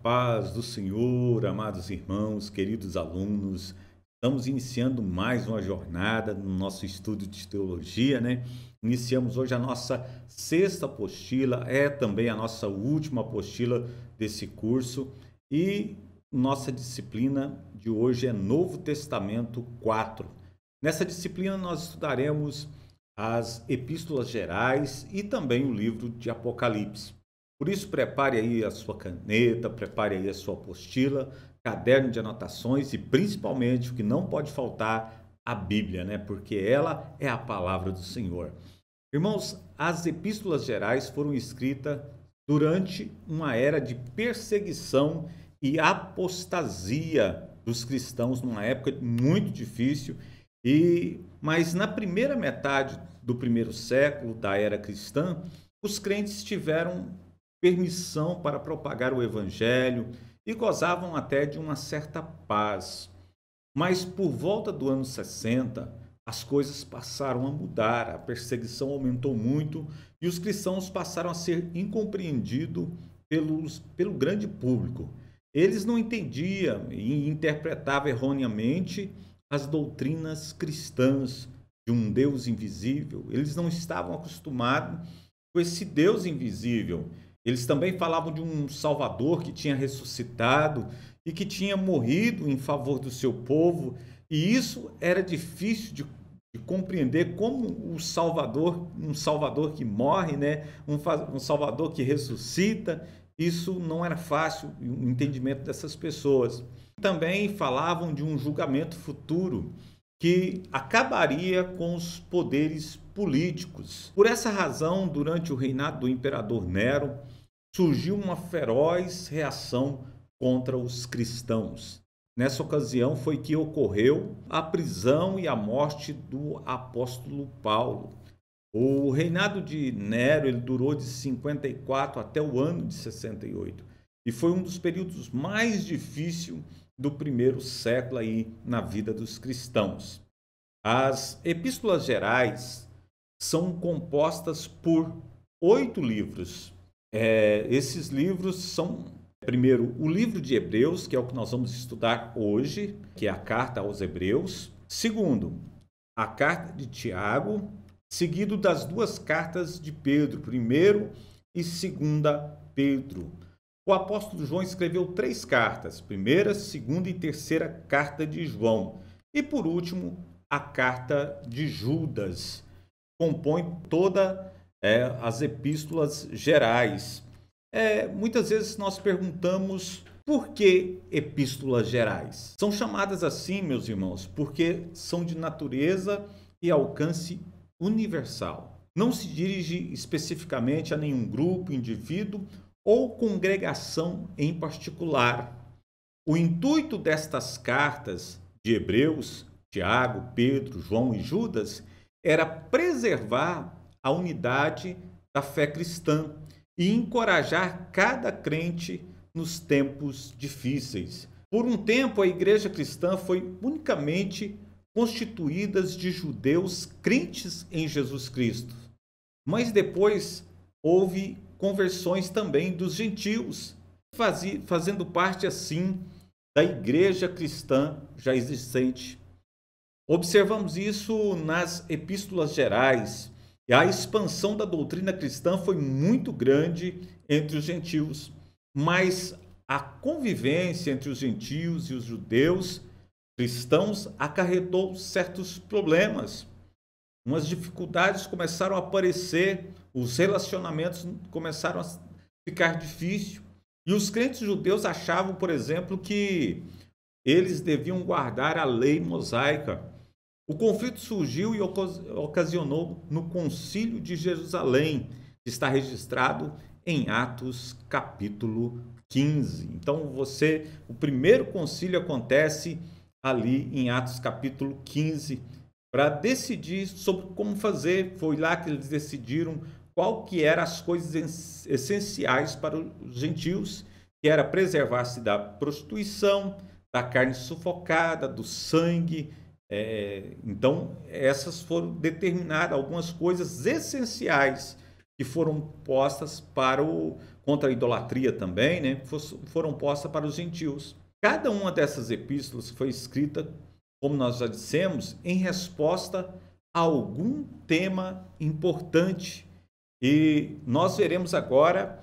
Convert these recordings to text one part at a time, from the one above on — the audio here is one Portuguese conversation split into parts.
paz do Senhor, amados irmãos, queridos alunos. Estamos iniciando mais uma jornada no nosso estudo de teologia, né? Iniciamos hoje a nossa sexta apostila, é também a nossa última apostila desse curso e nossa disciplina de hoje é Novo Testamento 4. Nessa disciplina nós estudaremos as epístolas gerais e também o livro de Apocalipse. Por isso, prepare aí a sua caneta, prepare aí a sua apostila, caderno de anotações e, principalmente, o que não pode faltar, a Bíblia, né? Porque ela é a palavra do Senhor. Irmãos, as epístolas gerais foram escritas durante uma era de perseguição e apostasia dos cristãos, numa época muito difícil, mas na primeira metade do primeiro século da era cristã, os crentes tiveram permissão para propagar o evangelho e gozavam até de uma certa paz. Mas por volta do ano 60, as coisas passaram a mudar, a perseguição aumentou muito e os cristãos passaram a ser incompreendidos pelo grande público. Eles não entendiam e interpretavam erroneamente as doutrinas cristãs de um Deus invisível. Eles não estavam acostumados com esse Deus invisível. Eles também falavam de um Salvador que tinha ressuscitado e que tinha morrido em favor do seu povo. E isso era difícil de compreender como o Salvador, um Salvador que morre, né? Um Salvador que ressuscita. Isso não era fácil, o entendimento dessas pessoas. Também falavam de um julgamento futuro que acabaria com os poderes políticos. Por essa razão, durante o reinado do imperador Nero, surgiu uma feroz reação contra os cristãos. Nessa ocasião foi que ocorreu a prisão e a morte do apóstolo Paulo. O reinado de Nero ele durou de 54 até o ano de 68 e foi um dos períodos mais difíceis do primeiro século aí na vida dos cristãos. As epístolas gerais são compostas por 8 livros. Esses livros são, primeiro, o livro de Hebreus, que é o que nós vamos estudar hoje, que é a carta aos Hebreus. Segundo, a carta de Tiago, seguido das duas cartas de Pedro, primeiro e segunda Pedro. O apóstolo João escreveu 3 cartas, primeira, segunda e terceira carta de João. E por último, a carta de Judas. Compõe toda as epístolas gerais. Muitas vezes nós perguntamos por que epístolas gerais? São chamadas assim, meus irmãos, porque são de natureza e alcance universal. Não se dirige especificamente a nenhum grupo, indivíduo ou congregação em particular. O intuito destas cartas de Hebreus, Tiago, Pedro, João e Judas era preservar a unidade da fé cristã e encorajar cada crente nos tempos difíceis. Por um tempo, a igreja cristã foi unicamente constituída de judeus crentes em Jesus Cristo. Mas depois houve conversões também dos gentios, fazendo parte assim da igreja cristã já existente. Observamos isso nas epístolas gerais. E a expansão da doutrina cristã foi muito grande entre os gentios, mas a convivência entre os gentios e os judeus cristãos acarretou certos problemas. Umas dificuldades começaram a aparecer, os relacionamentos começaram a ficar difíceis. E os crentes judeus achavam, por exemplo, que eles deviam guardar a lei mosaica. O conflito surgiu e ocasionou no Concílio de Jerusalém, que está registrado em Atos capítulo 15. Então, o primeiro concílio acontece ali em Atos capítulo 15, para decidir sobre como fazer. Foi lá que eles decidiram qual que eram as coisas essenciais para os gentios, que era preservar-se da prostituição, da carne sufocada, do sangue. Então, essas foram determinadas algumas coisas essenciais que foram postas contra a idolatria também, né? Foram postas para os gentios. Cada uma dessas epístolas foi escrita, como nós já dissemos, em resposta a algum tema importante. E nós veremos agora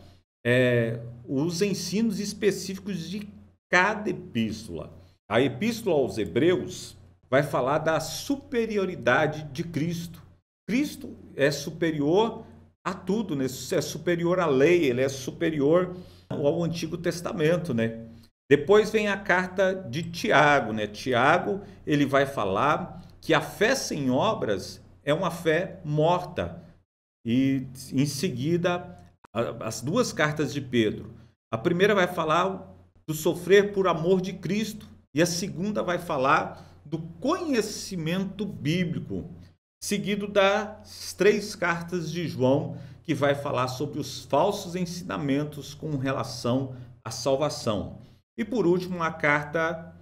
os ensinos específicos de cada epístola. A epístola aos Hebreus vai falar da superioridade de Cristo. Cristo é superior a tudo, né? É superior à lei, ele é superior ao Antigo Testamento, né? Depois vem a carta de Tiago, né? Tiago, ele vai falar que a fé sem obras é uma fé morta. E em seguida, as duas cartas de Pedro. A primeira vai falar do sofrer por amor de Cristo e a segunda vai falar do conhecimento bíblico, seguido das 3 cartas de João, que vai falar sobre os falsos ensinamentos com relação à salvação. E por último, a carta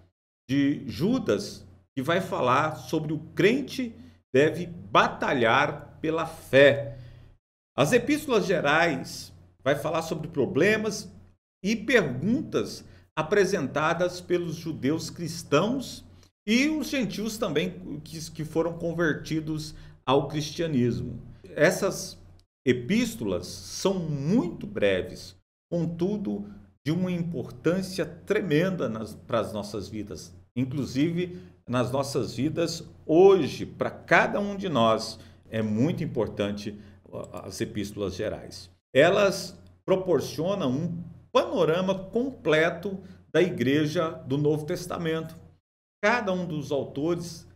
de Judas, que vai falar sobre o crente deve batalhar pela fé. As epístolas gerais vai falar sobre problemas e perguntas apresentadas pelos judeus cristãos e os gentios também que foram convertidos ao cristianismo. Essas epístolas são muito breves, contudo de uma importância tremenda para as nossas vidas, inclusive nas nossas vidas hoje, para cada um de nós, é muito importante as epístolas gerais. Elas proporcionam um panorama completo da igreja do Novo Testamento. Cada um dos autores,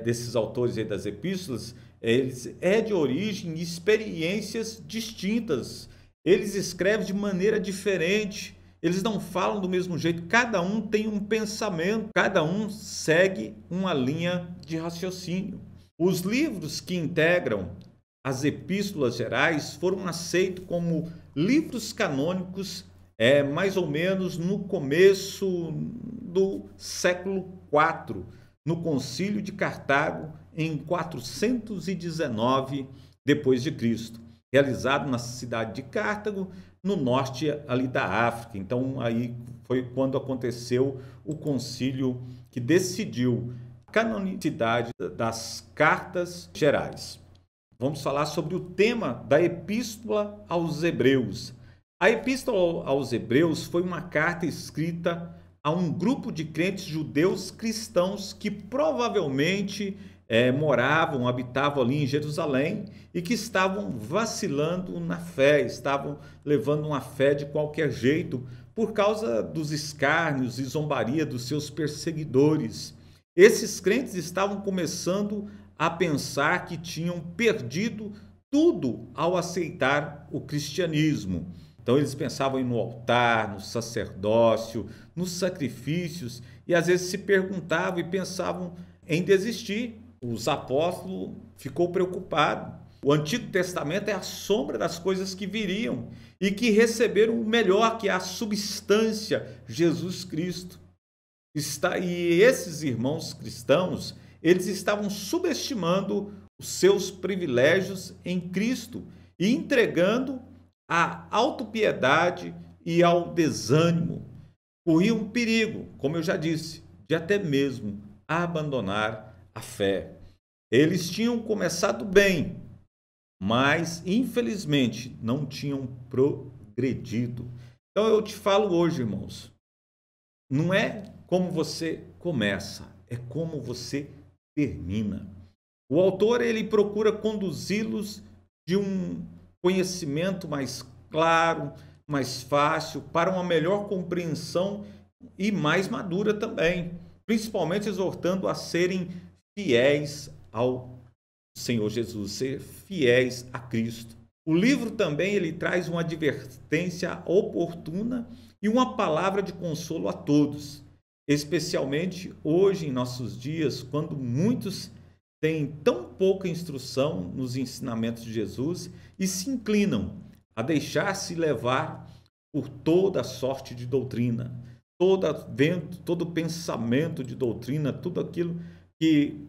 desses autores aí das epístolas, eles de origem e experiências distintas. Eles escrevem de maneira diferente. Eles não falam do mesmo jeito. Cada um tem um pensamento. Cada um segue uma linha de raciocínio. Os livros que integram as epístolas gerais foram aceitos como livros canônicos mais ou menos no começo do século IV, no Concílio de Cartago, em 419 depois de Cristo, realizado na cidade de Cartago, no norte ali da África. Então aí foi quando aconteceu o concílio que decidiu a canonicidade das cartas gerais. Vamos falar sobre o tema da Epístola aos Hebreus. A Epístola aos Hebreus foi uma carta escrita a um grupo de crentes judeus cristãos que provavelmente habitavam ali em Jerusalém e que estavam vacilando na fé, estavam levando uma fé de qualquer jeito por causa dos escárnios e zombaria dos seus perseguidores. Esses crentes estavam começando a pensar que tinham perdido tudo ao aceitar o cristianismo. Então eles pensavam no altar, no sacerdócio, nos sacrifícios e às vezes se perguntavam e pensavam em desistir. Os apóstolos ficou preocupado. O Antigo Testamento é a sombra das coisas que viriam e que receberam o melhor, que é a substância, Jesus Cristo. E esses irmãos cristãos, eles estavam subestimando os seus privilégios em Cristo e entregando à autopiedade e ao desânimo. Corriam um perigo, como eu já disse, de até mesmo abandonar a fé. Eles tinham começado bem, mas infelizmente não tinham progredido. Então eu te falo hoje, irmãos, não é como você começa, é como você termina. O autor ele procura conduzi-los de um conhecimento mais claro, mais fácil, para uma melhor compreensão e mais madura também, principalmente exortando a serem fiéis ao Senhor Jesus, ser fiéis a Cristo. O livro também ele traz uma advertência oportuna e uma palavra de consolo a todos, especialmente hoje em nossos dias, quando muitos têm tão pouca instrução nos ensinamentos de Jesus e se inclinam a deixar-se levar por toda sorte de doutrina, todo pensamento de doutrina, tudo aquilo que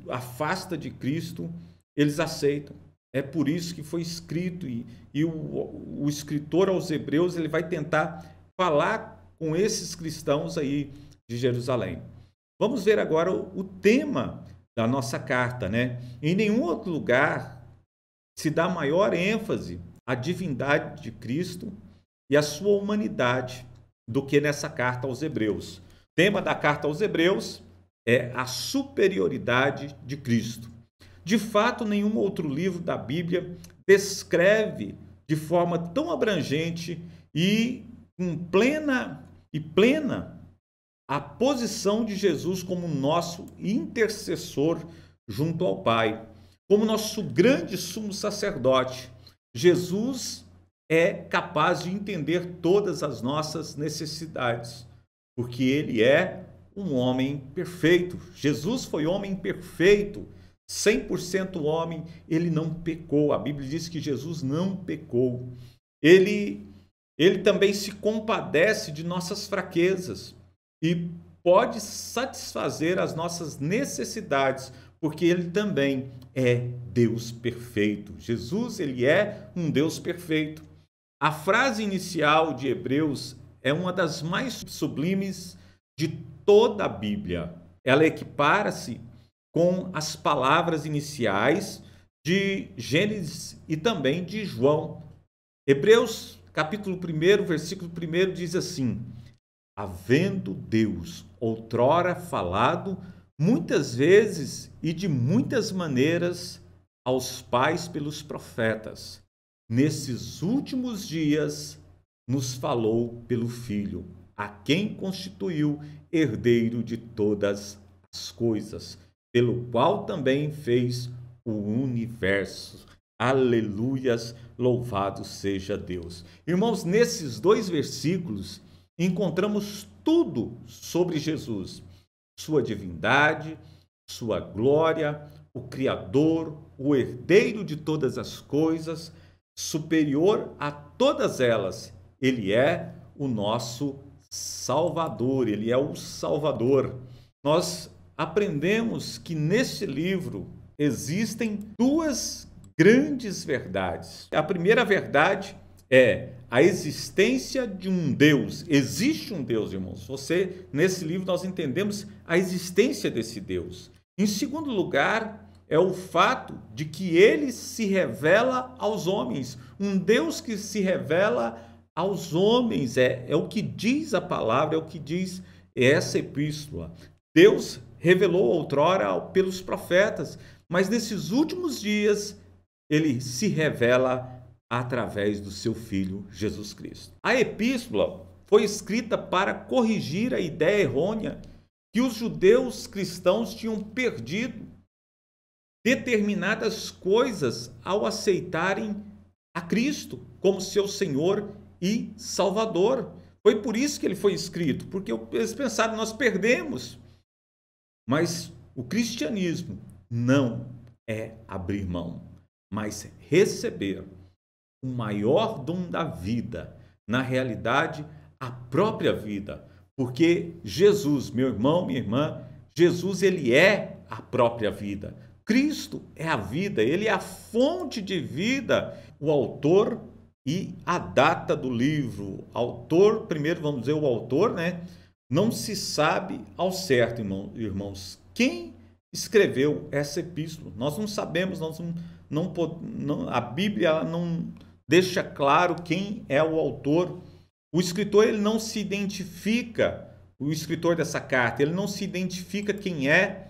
afasta de Cristo, eles aceitam. É por isso que foi escrito, e o escritor aos Hebreus ele vai tentar falar com esses cristãos aí de Jerusalém. Vamos ver agora o tema da nossa carta, né? Em nenhum outro lugar se dá maior ênfase à divindade de Cristo e à sua humanidade do que nessa carta aos Hebreus. O tema da carta aos Hebreus é a superioridade de Cristo. De fato, nenhum outro livro da Bíblia descreve de forma tão abrangente e plena a posição de Jesus como nosso intercessor junto ao Pai, como nosso grande sumo sacerdote. Jesus é capaz de entender todas as nossas necessidades, porque ele é um homem perfeito. Jesus foi homem perfeito, 100% homem, ele não pecou. A Bíblia diz que Jesus não pecou. Ele também se compadece de nossas fraquezas e pode satisfazer as nossas necessidades, porque ele também é Deus perfeito. Jesus, ele é um Deus perfeito. A frase inicial de Hebreus é uma das mais sublimes de toda a Bíblia. Ela equipara-se com as palavras iniciais de Gênesis e também de João. Hebreus, capítulo 1, versículo 1 diz assim: havendo Deus outrora falado muitas vezes e de muitas maneiras aos pais pelos profetas, nesses últimos dias nos falou pelo Filho, a quem constituiu herdeiro de todas as coisas, pelo qual também fez o universo. Aleluias, louvado seja Deus. Irmãos, nesses dois versículos encontramos tudo sobre Jesus, sua divindade, sua glória, o Criador, o herdeiro de todas as coisas, superior a todas elas. Ele é o nosso Salvador, ele é o Salvador. Nós aprendemos que neste livro existem duas grandes verdades. A primeira verdade é a existência de um Deus. Existe um Deus, irmãos. Nesse livro nós entendemos a existência desse Deus. Em segundo lugar, é o fato de que ele se revela aos homens. Um Deus que se revela aos homens. É o que diz a palavra, é o que diz essa epístola. Deus revelou outrora pelos profetas, mas nesses últimos dias ele se revela através do seu Filho Jesus Cristo. A epístola foi escrita para corrigir a ideia errônea que os judeus cristãos tinham perdido determinadas coisas ao aceitarem a Cristo como seu Senhor e Salvador. Foi por isso que ele foi escrito, porque eles pensaram, nós perdemos. Mas o cristianismo não é abrir mão, mas receber o maior dom da vida, na realidade, a própria vida. Porque Jesus, meu irmão, minha irmã, Jesus, ele é a própria vida. Cristo é a vida, ele é a fonte de vida. O autor e a data do livro. Autor, primeiro vamos dizer o autor, né? Não se sabe ao certo, irmãos, quem escreveu essa epístola. Nós não sabemos, a Bíblia ela não deixa claro quem é o autor. O escritor ele não se identifica, o escritor dessa carta, ele não se identifica quem é,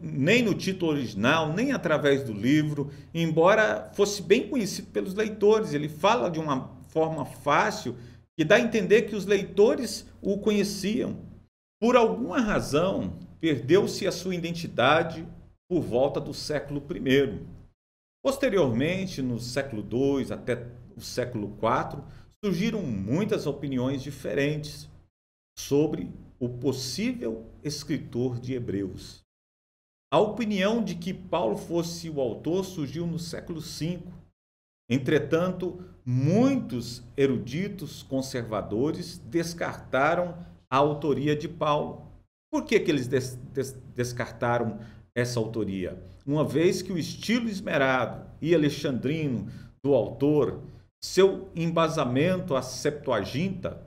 nem no título original, nem através do livro, embora fosse bem conhecido pelos leitores. Ele fala de uma forma fácil que dá a entender que os leitores o conheciam. Por alguma razão, perdeu-se a sua identidade por volta do século I. Posteriormente, no século II até o século IV, surgiram muitas opiniões diferentes sobre o possível escritor de Hebreus. A opinião de que Paulo fosse o autor surgiu no século V. Entretanto, muitos eruditos conservadores descartaram a autoria de Paulo. Por que eles descartaram essa autoria, uma vez que o estilo esmerado e alexandrino do autor, seu embasamento à Septuaginta,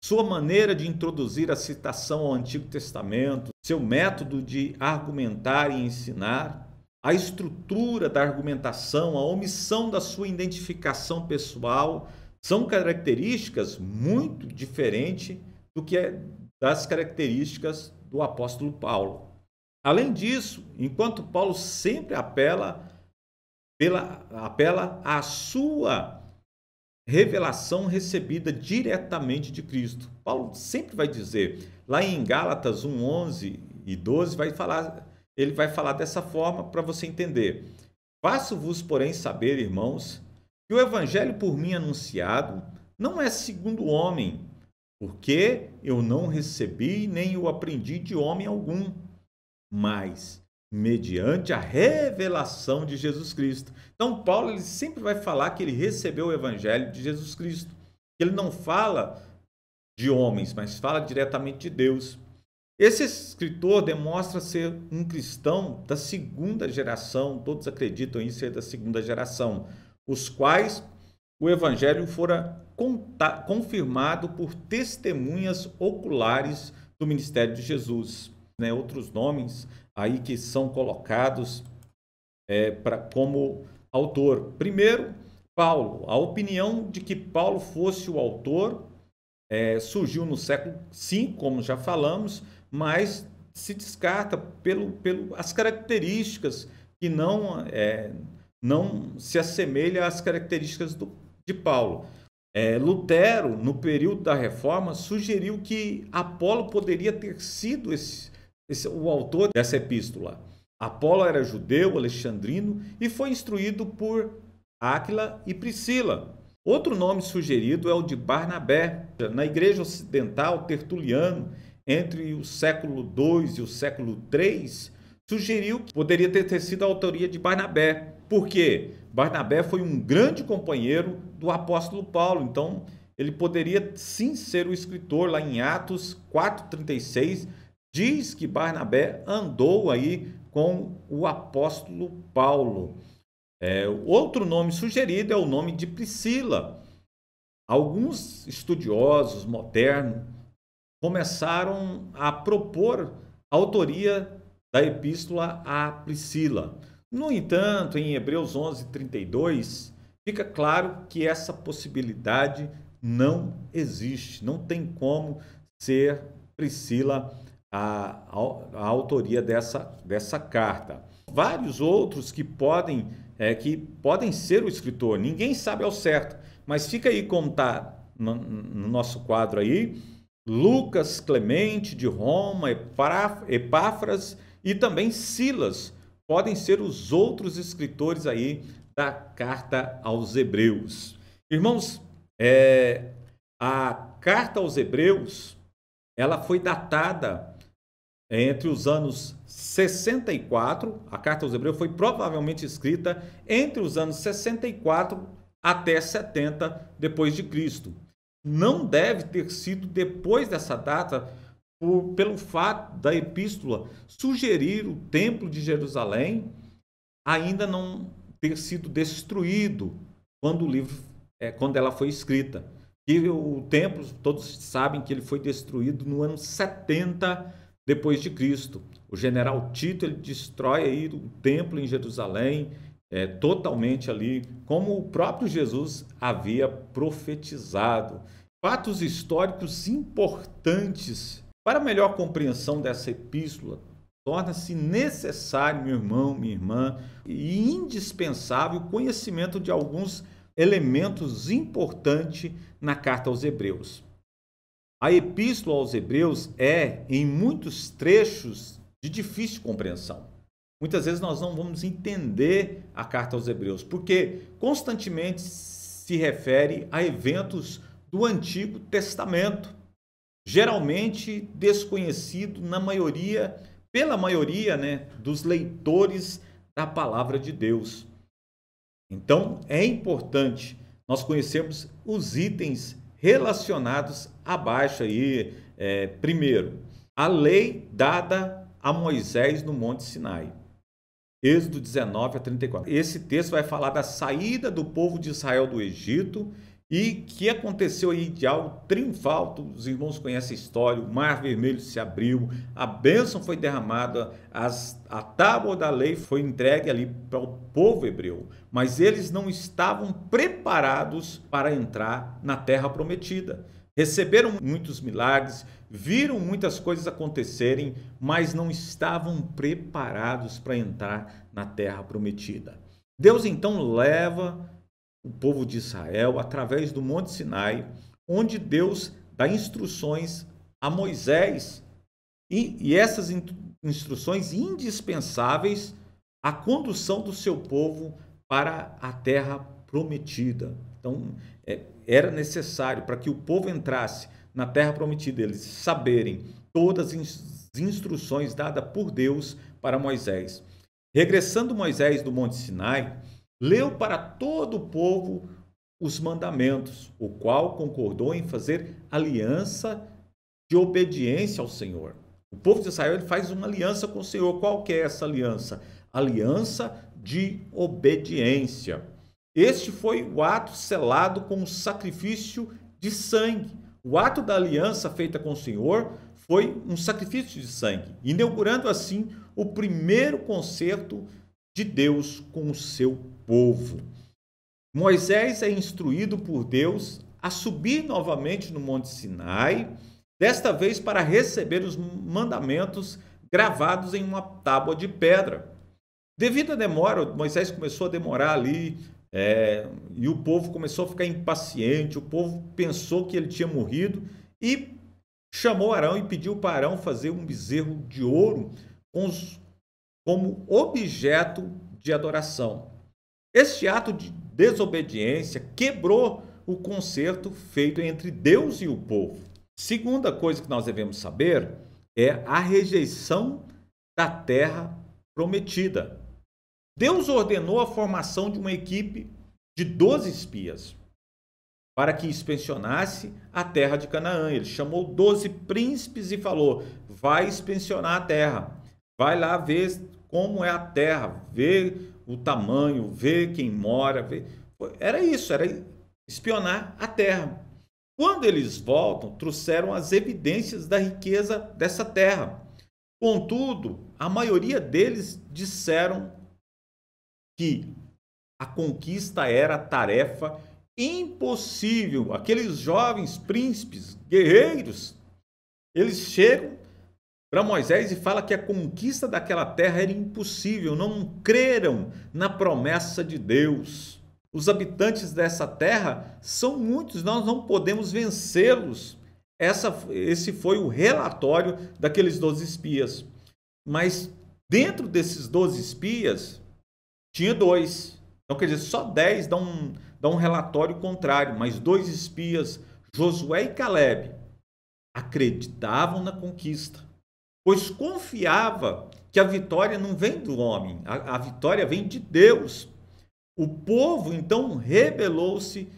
sua maneira de introduzir a citação ao Antigo Testamento, seu método de argumentar e ensinar, a estrutura da argumentação, a omissão da sua identificação pessoal, são características muito diferentes do que das características do apóstolo Paulo. Além disso, enquanto Paulo sempre apela à sua revelação recebida diretamente de Cristo. Paulo sempre vai dizer, lá em Gálatas 1, 11 e 12, ele vai falar dessa forma para você entender. Faço-vos, porém, saber, irmãos, que o evangelho por mim anunciado não é segundo o homem, porque eu não recebi nem o aprendi de homem algum, mas mediante a revelação de Jesus Cristo. Então, Paulo ele sempre vai falar que ele recebeu o evangelho de Jesus Cristo. Ele não fala de homens, mas fala diretamente de Deus. Esse escritor demonstra ser um cristão da segunda geração, todos acreditam em ser da segunda geração, os quais o evangelho fora confirmado por testemunhas oculares do ministério de Jesus. Outros nomes aí que são colocados como autor. Primeiro, Paulo. A opinião de que Paulo fosse o autor surgiu no século V, como já falamos, mas se descarta pelas características que não se assemelham às características de Paulo. Lutero, no período da Reforma, sugeriu que Apolo poderia ter sido o autor dessa epístola. Apolo era judeu, alexandrino e foi instruído por Áquila e Priscila. Outro nome sugerido é o de Barnabé. Na igreja ocidental, Tertuliano, entre o século II e o século III, sugeriu que poderia ter sido a autoria de Barnabé. Por quê? Barnabé foi um grande companheiro do apóstolo Paulo, então ele poderia sim ser o escritor. Lá em Atos 4,36, diz que Barnabé andou aí com o apóstolo Paulo. Outro nome sugerido é o nome de Priscila. Alguns estudiosos modernos começaram a propor a autoria da epístola a Priscila. No entanto, em Hebreus 11:32, fica claro que essa possibilidade não existe. Não tem como ser Priscila a autoria dessa carta. Vários outros que podem ser o escritor. Ninguém sabe ao certo, mas fica aí como está no nosso quadro aí. Lucas, Clemente de Roma, Epáfras e também Silas podem ser os outros escritores aí da carta aos Hebreus. Irmãos, a carta aos Hebreus, ela foi datada entre os anos 64, a carta aos Hebreus foi provavelmente escrita entre os anos 64 até 70 depois de Cristo. Não deve ter sido depois dessa data, pelo fato da epístola sugerir o templo de Jerusalém ainda não ter sido destruído quando ela foi escrita. E o templo, todos sabem que ele foi destruído no ano 70 depois de Cristo. O general Tito ele destrói aí o templo em Jerusalém, totalmente ali, como o próprio Jesus havia profetizado. Fatos históricos importantes para melhor compreensão dessa epístola. Torna-se necessário, meu irmão, minha irmã, e indispensável o conhecimento de alguns elementos importantes na carta aos Hebreus. A epístola aos Hebreus em muitos trechos, de difícil compreensão. Muitas vezes nós não vamos entender a carta aos Hebreus, porque constantemente se refere a eventos do Antigo Testamento, geralmente desconhecido pela maioria, dos leitores da palavra de Deus. Então, é importante nós conhecermos os itens relacionados abaixo aí. Primeiro, a lei dada a Moisés no Monte Sinai. Êxodo 19 a 34. Esse texto vai falar da saída do povo de Israel do Egito e que aconteceu aí de algo triunfal. Os irmãos conhecem a história, o Mar Vermelho se abriu, a bênção foi derramada, a tábua da lei foi entregue ali para o povo hebreu, mas eles não estavam preparados para entrar na terra prometida. Receberam muitos milagres, viram muitas coisas acontecerem, mas não estavam preparados para entrar na terra prometida. Deus então leva o povo de Israel através do Monte Sinai, onde Deus dá instruções a Moisés, e essas instruções indispensáveis à condução do seu povo para a terra prometida. Então, era necessário para que o povo entrasse na terra prometida, eles saberem todas as instruções dadas por Deus para Moisés. Regressando Moisés do Monte Sinai, leu para todo o povo os mandamentos, o qual concordou em fazer aliança de obediência ao Senhor. O povo de Israel ele faz uma aliança com o Senhor. Qual que é essa aliança? Aliança de obediência. Este foi o ato selado com o sacrifício de sangue. O ato da aliança feita com o Senhor foi um sacrifício de sangue, inaugurando assim o primeiro concerto de Deus com o seu povo. Moisés é instruído por Deus a subir novamente no Monte Sinai, desta vez para receber os mandamentos gravados em uma tábua de pedra. Devido à demora, Moisés começou a demorar ali, e o povo começou a ficar impaciente, o povo pensou que ele tinha morrido e chamou Arão e pediu para Arão fazer um bezerro de ouro como objeto de adoração. Este ato de desobediência quebrou o concerto feito entre Deus e o povo. Segunda coisa que nós devemos saber é a rejeição da terra prometida. Deus ordenou a formação de uma equipe de 12 espias para que inspecionasse a terra de Canaã. Ele chamou 12 príncipes e falou: vai inspecionar a terra, vai lá ver como é a terra, ver o tamanho, ver quem mora. Era isso, era espionar a terra. Quando eles voltam, trouxeram as evidências da riqueza dessa terra. Contudo, a maioria deles disseram que a conquista era tarefa impossível. Aqueles jovens príncipes, guerreiros, eles chegam para Moisés e falam que a conquista daquela terra era impossível, não creram na promessa de Deus. Os habitantes dessa terra são muitos, nós não podemos vencê-los. Esse foi o relatório daqueles 12 espias. Mas dentro desses 12 espias, tinha 2. Então, quer dizer, só 10 dão um relatório contrário, mas 2 espias, Josué e Caleb, acreditavam na conquista, pois confiava que a vitória não vem do homem, a vitória vem de Deus. O povo, então, rebelou-se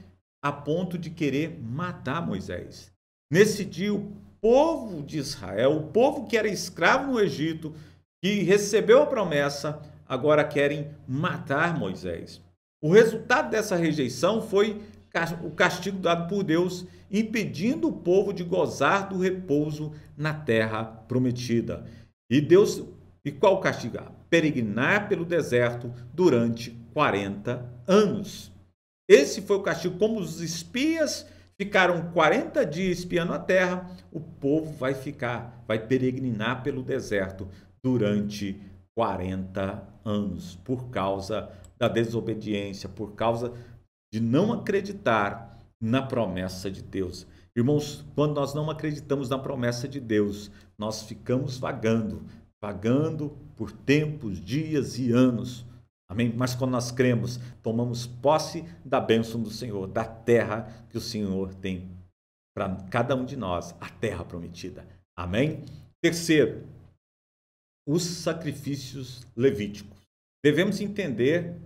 a ponto de querer matar Moisés. Nesse dia, o povo de Israel, o povo que era escravo no Egito, que recebeu a promessa, agora querem matar Moisés. O resultado dessa rejeição foi o castigo dado por Deus, impedindo o povo de gozar do repouso na terra prometida. E qual o castigo? Peregrinar pelo deserto durante 40 anos. Esse foi o castigo. Como os espias ficaram 40 dias espiando a terra, o povo vai peregrinar pelo deserto durante 40 anos, por causa da desobediência, por causa de não acreditar na promessa de Deus. Irmãos, quando nós não acreditamos na promessa de Deus, nós ficamos vagando por tempos, dias e anos. Amém? Mas quando nós cremos, tomamos posse da bênção do Senhor, da terra que o Senhor tem para cada um de nós, a terra prometida. Amém? Terceiro, os sacrifícios levíticos. Devemos entender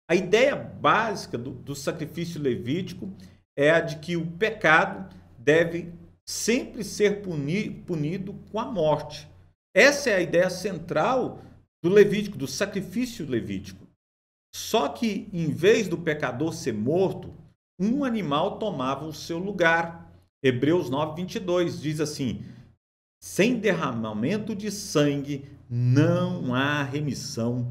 a ideia básica do sacrifício levítico é a de que o pecado deve sempre ser punido com a morte. Essa é a ideia central do Levítico, do sacrifício levítico. Só que, em vez do pecador ser morto, um animal tomava o seu lugar. Hebreus 9, 22 diz assim: sem derramamento de sangue não há remissão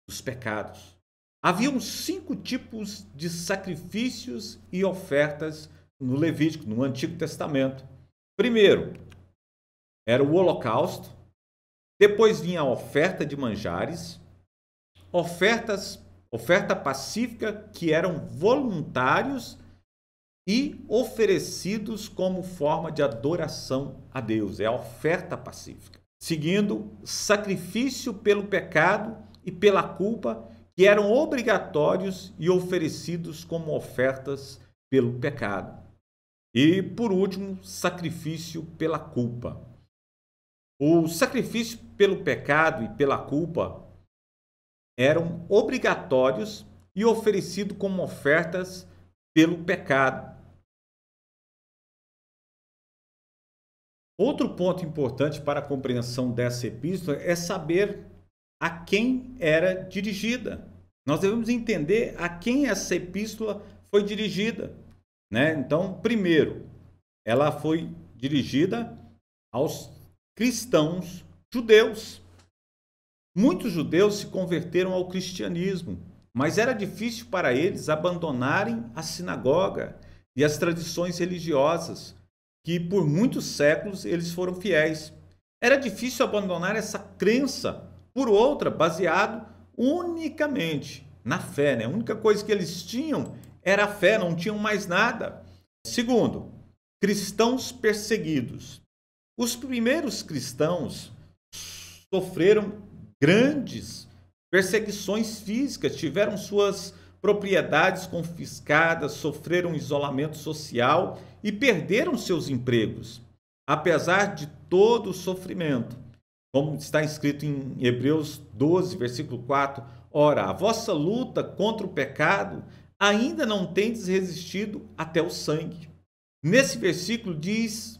dos pecados. Haviam 5 tipos de sacrifícios e ofertas no Levítico, no Antigo Testamento. Primeiro, era o holocausto. Depois vinha a oferta de manjares, oferta pacífica, que eram voluntários e oferecidos como forma de adoração a Deus. É a oferta pacífica. Seguindo, sacrifício pelo pecado e pela culpa, que eram obrigatórios e oferecidos como ofertas pelo pecado. E, por último, sacrifício pela culpa. O sacrifício pelo pecado e pela culpa eram obrigatórios e oferecidos como ofertas pelo pecado. Outro ponto importante para a compreensão dessa epístola é saber a quem era dirigida. Nós devemos entender a quem essa epístola foi dirigida, né? Então, primeiro, ela foi dirigida aos cristãos judeus. Muitos judeus se converteram ao cristianismo, mas era difícil para eles abandonarem a sinagoga e as tradições religiosas, que por muitos séculos eles foram fiéis. Era difícil abandonar essa crença por outra, baseado unicamente na fé, né? A única coisa que eles tinham era a fé, não tinham mais nada. Segundo, cristãos perseguidos. Os primeiros cristãos sofreram grandes perseguições físicas, tiveram suas propriedades confiscadas, sofreram isolamento social e perderam seus empregos, apesar de todo o sofrimento. Como está escrito em Hebreus 12, versículo 4, ora, a vossa luta contra o pecado ainda não tendes resistido até o sangue. Nesse versículo diz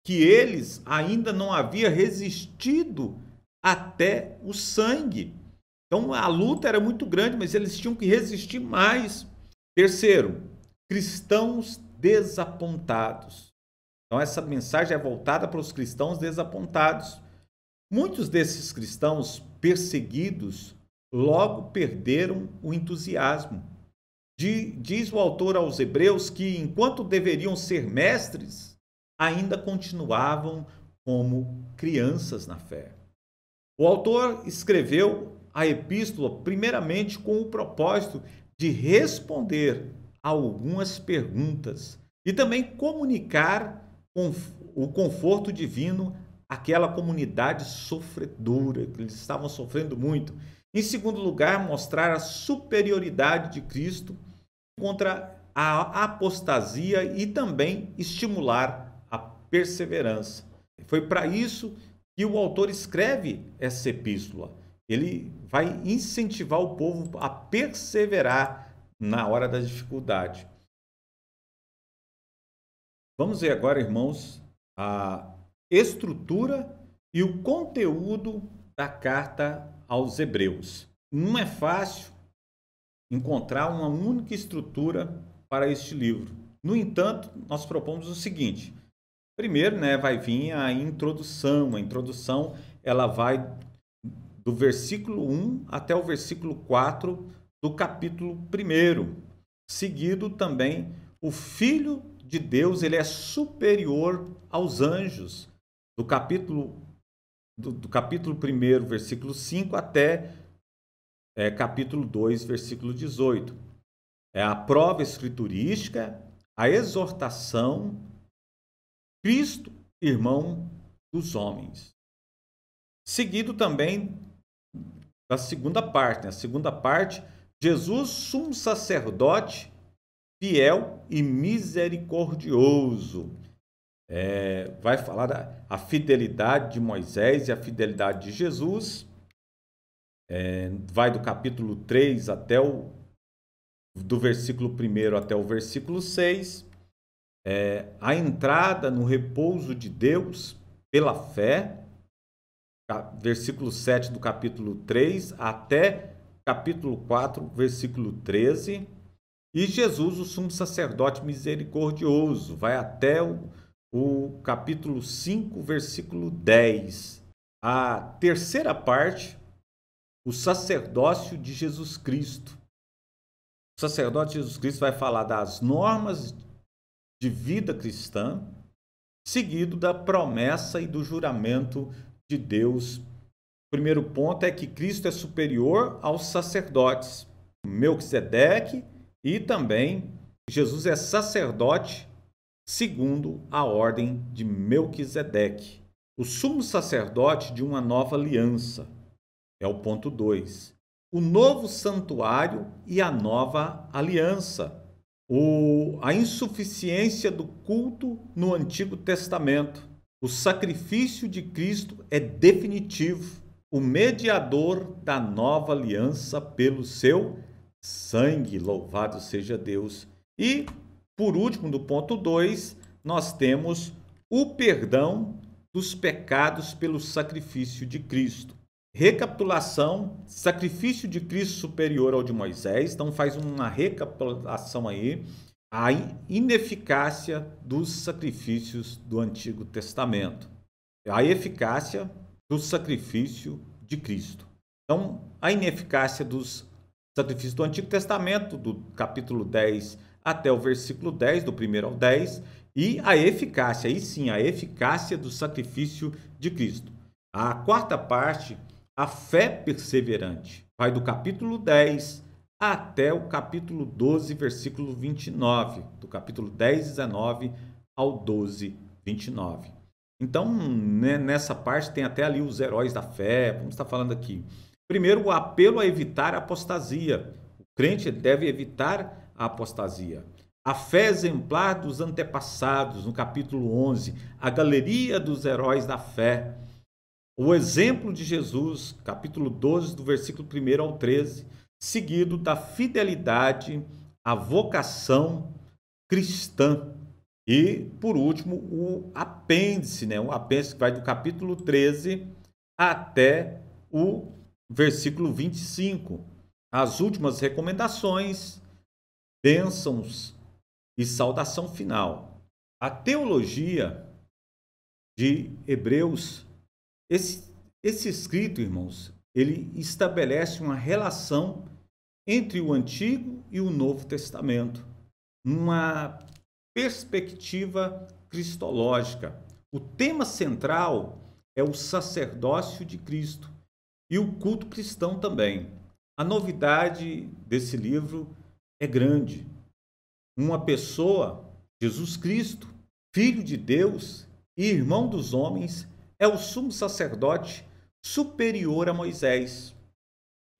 que eles ainda não haviam resistido até o sangue. Então a luta era muito grande, mas eles tinham que resistir mais. Terceiro, cristãos desapontados. Então essa mensagem é voltada para os cristãos desapontados. Muitos desses cristãos perseguidos logo perderam o entusiasmo. Diz o autor aos Hebreus que, enquanto deveriam ser mestres, ainda continuavam como crianças na fé. O autor escreveu a epístola primeiramente com o propósito de responder a algumas perguntas e também comunicar o conforto divino àquela comunidade sofredora, que eles estavam sofrendo muito. Em segundo lugar, mostrar a superioridade de Cristo contra a apostasia e também estimular a perseverança. Foi para isso que o autor escreve essa epístola. Ele vai incentivar o povo a perseverar na hora da dificuldade. Vamos ver agora, irmãos, a estrutura e o conteúdo da carta aos Hebreus. Não é fácil encontrar uma única estrutura para este livro. No entanto, nós propomos o seguinte. Primeiro, vai vir a introdução. A introdução ela vai do versículo 1 até o versículo 4 do capítulo 1. Seguido também, o Filho de Deus, ele é superior aos anjos. Do capítulo 1, versículo 5 até capítulo 2, versículo 18. É a prova escriturística, a exortação, Cristo, irmão dos homens. Seguido também da segunda parte. A segunda parte, Jesus, sumo sacerdote, fiel e misericordioso. Vai falar da fidelidade de Moisés e a fidelidade de Jesus. Vai do capítulo 3 do versículo 1 até o versículo 6. A entrada no repouso de Deus pela fé. versículo 7 do capítulo 3 até capítulo 4, versículo 13. E Jesus, o sumo sacerdote misericordioso, vai até o capítulo 5, versículo 10. A terceira parte, o sacerdócio de Jesus Cristo. O sacerdote de Jesus Cristo vai falar das normas de vida cristã, seguido da promessa e do juramento de Deus. O primeiro ponto é que Cristo é superior aos sacerdotes, Melquisedeque, e também Jesus é sacerdote segundo a ordem de Melquisedeque. O sumo sacerdote de uma nova aliança é o ponto 2. O novo santuário e a nova aliança. A insuficiência do culto no Antigo Testamento. O sacrifício de Cristo é definitivo. O mediador da nova aliança pelo seu sangue. Louvado seja Deus. E, por último, do ponto 2, nós temos o perdão dos pecados pelo sacrifício de Cristo. Recapitulação, sacrifício de Cristo superior ao de Moisés. Então faz uma recapitulação aí, a ineficácia dos sacrifícios do Antigo Testamento, a eficácia do sacrifício de Cristo. Então, a ineficácia dos sacrifícios do Antigo Testamento, do capítulo 10 até o versículo 10, do 1 ao 10, e a eficácia, aí sim, a eficácia do sacrifício de Cristo. A quarta parte, a fé perseverante, vai do capítulo 10 até o capítulo 12, versículo 29, do capítulo 10, 19 ao 12, 29. Então, nessa parte tem até ali os heróis da fé, vamos estar falando aqui. Primeiro, o apelo a evitar a apostasia. O crente deve evitar a apostasia. A fé exemplar dos antepassados, no capítulo 11, a galeria dos heróis da fé. O exemplo de Jesus, capítulo 12, do versículo 1 ao 13, seguido da fidelidade à vocação cristã. E, por último, o apêndice, o apêndice que vai do capítulo 13 até o versículo 25. As últimas recomendações, bênçãos e saudação final. A teologia de Hebreus, esse escrito, irmãos, ele estabelece uma relação entre o Antigo e o Novo Testamento, uma perspectiva cristológica. O tema central é o sacerdócio de Cristo e o culto cristão também. A novidade desse livro é grande. Uma pessoa, Jesus Cristo, Filho de Deus e irmão dos homens, é o sumo sacerdote superior a Moisés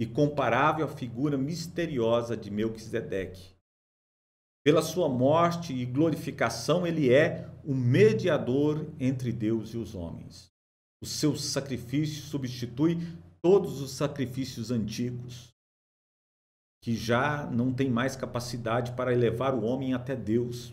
e comparável à figura misteriosa de Melquisedeque. Pela sua morte e glorificação, ele é o mediador entre Deus e os homens. O seu sacrifício substitui todos os sacrifícios antigos, que já não têm mais capacidade para elevar o homem até Deus.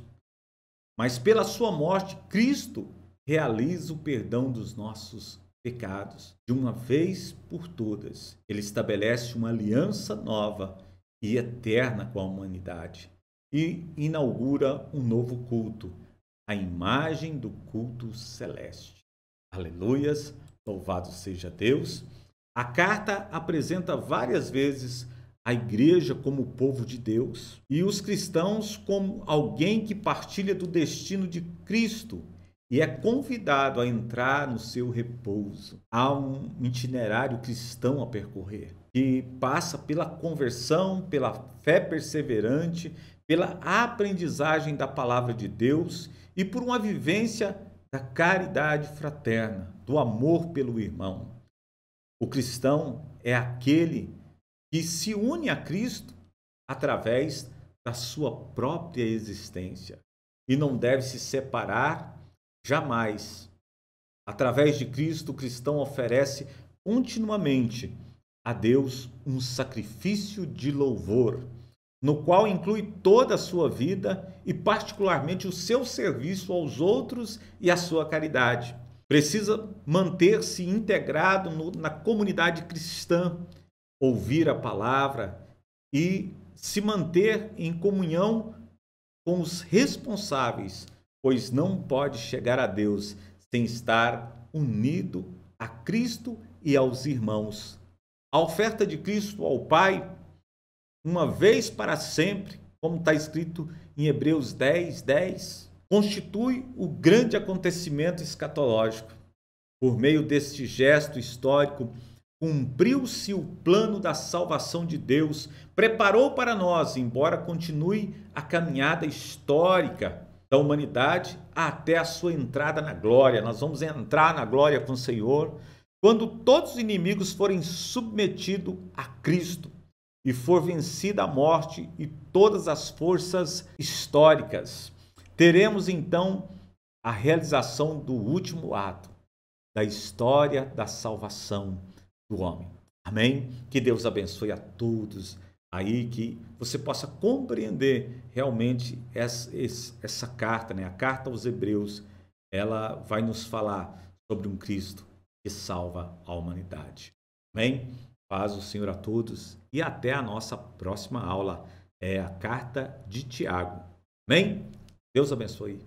Mas pela sua morte, Cristo realiza o perdão dos nossos pecados de uma vez por todas. Ele estabelece uma aliança nova e eterna com a humanidade e inaugura um novo culto, a imagem do culto celeste. Aleluias, louvado seja Deus. A carta apresenta várias vezes a igreja como o povo de Deus e os cristãos como alguém que partilha do destino de Cristo e é convidado a entrar no seu repouso. Há um itinerário cristão a percorrer, que passa pela conversão, pela fé perseverante, pela aprendizagem da palavra de Deus e por uma vivência da caridade fraterna, do amor pelo irmão. O cristão é aquele que se une a Cristo através da sua própria existência e não deve se separar jamais. Através de Cristo, o cristão oferece continuamente a Deus um sacrifício de louvor, no qual inclui toda a sua vida e particularmente o seu serviço aos outros e a sua caridade. precisa manter-se integrado na comunidade cristã, ouvir a palavra e se manter em comunhão com os responsáveis, pois não pode chegar a Deus sem estar unido a Cristo e aos irmãos. A oferta de Cristo ao Pai, uma vez para sempre, como está escrito em Hebreus 10:10, constitui o grande acontecimento escatológico. Por meio deste gesto histórico, cumpriu-se o plano da salvação de Deus, preparou para nós, embora continue a caminhada histórica da humanidade até a sua entrada na glória. Nós vamos entrar na glória com o Senhor quando todos os inimigos forem submetidos a Cristo e for vencida a morte e todas as forças históricas. Teremos então a realização do último ato da história da salvação do homem. Amém? Que Deus abençoe a todos aí, que você possa compreender realmente essa carta, né? A carta aos Hebreus, ela vai nos falar sobre um Cristo que salva a humanidade. Amém? Paz o Senhor a todos e até a nossa próxima aula, é a carta de Tiago. Amém? Deus abençoe.